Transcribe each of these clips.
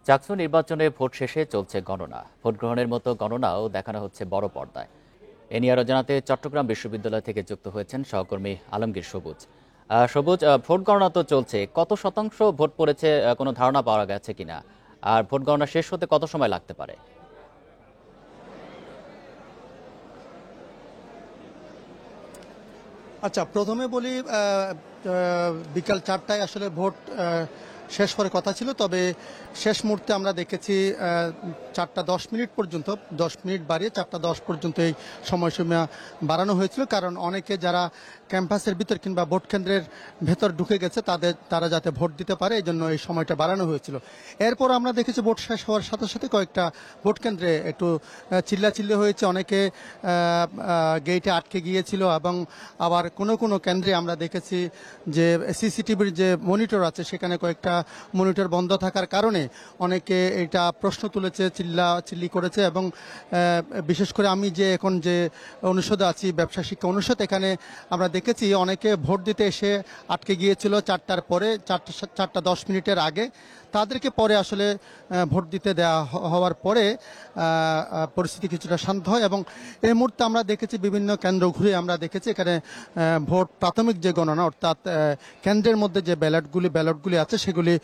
চাকসু নির্বাচনে ভোট শেষে চলছে গণনা। ভোট গ্রহণের মতো গণনাও দেখানো হচ্ছে বড় পর্দায়। এ নিয়ে আরো জানাতে চট্টগ্রাম বিশ্ববিদ্যালয় থেকে যুক্ত হয়েছেন সহকর্মী আলমগীর সবুজ। সবুজ, ভোট গণনা তো চলছে, কত শতাংশ ভোট পড়েছে কোনো ধারণা পাওয়া গেছে কিনা? আর ভোট গণনা শেষ হতে কত সময় লাগতে পারে? আচ্ছা, প্রথমে বলি বিকাল 4টায় আসলে ভোট শেষ হওয়ার কথা ছিল, তবে শেষ মুহূর্তে আমরা দেখেছি 4টা 10 মিনিট পর্যন্ত, 10 মিনিট বাড়িয়ে 4টা 10 পর্যন্ত এই সময়সীমা বাড়ানো হয়েছিল, কারণ অনেকে যারা ক্যাম্পাসের ভিতর কিংবা ভোট কেন্দ্রের ভেতর ঢুকে গেছে তারা যাতে ভোট দিতে পারে এই জন্য এই সময়টা বাড়ানো হয়েছিল। এরপর আমরা দেখেছি ভোট শেষ হওয়ার সাথে সাথে কয়েকটা ভোট কেন্দ্রে একটু চিল্লাচিল্লি হয়েছে, অনেকে গেটে আটকে গিয়েছিল এবং আবার কোনো কেন্দ্রে আমরা দেখেছি যে সিসিটিভির যে মনিটর আছে সেখানে কয়েকটা মনিটর বন্ধ থাকার কারণে অনেকে এটা প্রশ্ন তুলেছে, চিল্লি করেছে। এবং বিশেষ করে আমি যে এখন যে অনুষদে আছি, ব্যবসা শিক্ষা অনুষদ, এখানে আমরা দেখেছি অনেকে ভোট দিতে এসে আটকে গিয়েছিল 4টার পরে, 4টা 10 মিনিটের আগে। তাদেরকে পরে আসলে ভোট দিতে দেওয়া হওয়ার পরে পরিস্থিতি কিছুটা শান্ত হয়। এবং এই মুহূর্তে আমরা দেখেছি বিভিন্ন কেন্দ্র ঘুরে আমরা দেখেছি এখানে ভোট প্রাথমিক যে গণনা, অর্থাৎ কেন্দ্রের মধ্যে যে ব্যালটগুলি আছে সেগুলি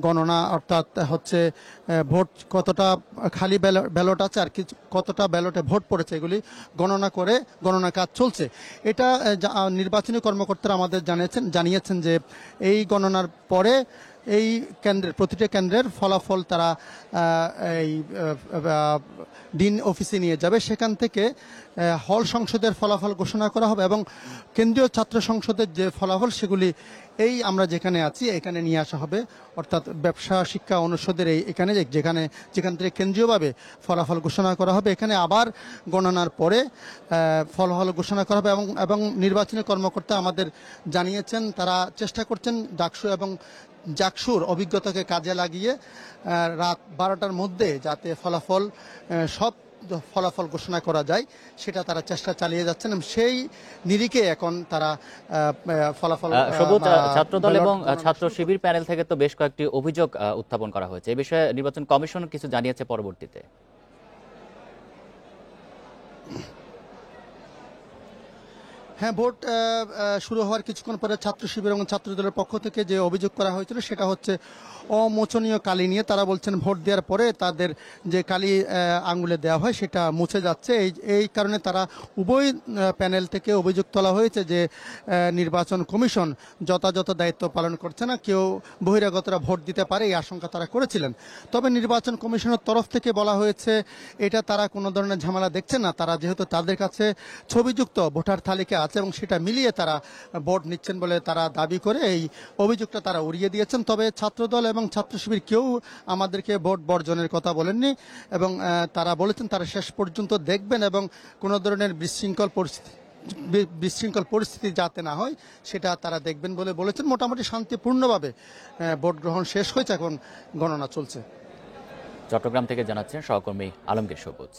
গণনা, অর্থাৎ হচ্ছে ভোট কতটা খালি ব্যালট আছে আর কতটা ব্যালটে ভোট পড়েছে এগুলি গণনা করে গণনা কাজ চলছে। এটা নির্বাচনী কর্মকর্তারা আমাদের জানিয়েছেন যে এই গণনার পরে এই প্রতিটা কেন্দ্রের ফলাফল তারা এই ডিন অফিসে নিয়ে যাবে, সেখান থেকে হল সংসদের ফলাফল ঘোষণা করা হবে এবং কেন্দ্রীয় ছাত্র সংসদের যে ফলাফল সেগুলি এই আমরা যেখানে আছি এখানে নিয়ে আসা হবে, অর্থাৎ ব্যবসা শিক্ষা অনুষদের যেখান থেকে কেন্দ্রীয়ভাবে ফলাফল ঘোষণা করা হবে, এখানে আবার গণনার পরে ফলাফল ঘোষণা করা হবে। এবং নির্বাচনী কর্মকর্তা আমাদের জানিয়েছেন তারা চেষ্টা করছেন ডাকসু এবং জাকসুর অভিজ্ঞতাকে কাজে লাগিয়ে রাত 12টার মধ্যে যাতে সব ফলাফল ঘোষণা করা যায় সেটা তারা চেষ্টা চালিয়ে যাচ্ছেন এবং সেই নিরিখে এখন তারা ফলাফল। সবুজ, ছাত্রদল এবং ছাত্র শিবির প্যানেল থেকে তো বেশ কয়েকটি অভিযোগ উত্থাপন করা হয়েছে, এই বিষয়ে নির্বাচন কমিশন কিছু জানিয়েছে পরবর্তীতে? হ্যাঁ, ভোট শুরু হওয়ার কিছুক্ষণ পরে ছাত্র শিবির এবং ছাত্রদলের পক্ষ থেকে যে অভিযোগ করা হয়েছিল সেটা হচ্ছে অমোচনীয় কালি নিয়ে। তারা বলছেন ভোট দেওয়ার পরে তাদের যে কালি আঙুলে দেওয়া হয় সেটা মুছে যাচ্ছে। এই কারণে তারা উভয় প্যানেল থেকে অভিযোগ তোলা হয়েছে যে নির্বাচন কমিশন যথাযথ দায়িত্ব পালন করছে না, কেউ বহিরাগতরা ভোট দিতে পারে এই আশঙ্কা তারা করেছিলেন। তবে নির্বাচন কমিশনের তরফ থেকে বলা হয়েছে এটা তারা কোনো ধরনের ঝামেলা দেখছে না, তারা যেহেতু তাদের কাছে ছবিযুক্ত ভোটার তালিকা আছে এবং সেটা মিলিয়ে তারা ভোট নিচ্ছেন বলে তারা দাবি করে এই অভিযোগটা তারা উড়িয়ে দিয়েছেন। তবে ছাত্রদল এবং ছাত্র শিবির কেউ আমাদেরকে ভোট বর্জনের কথা বলেননি এবং তারা বলেছেন তারা শেষ পর্যন্ত দেখবেন এবং কোনো ধরনের বিশৃঙ্খল পরিস্থিতি যাতে না হয় সেটা তারা দেখবেন বলে বলেছেন। মোটামুটি শান্তিপূর্ণভাবে ভোট গ্রহণ শেষ হয়েছে, এখন গণনা চলছে। চট্টগ্রাম থেকে জানাচ্ছেন সহকর্মী আলমগীর সবুজ।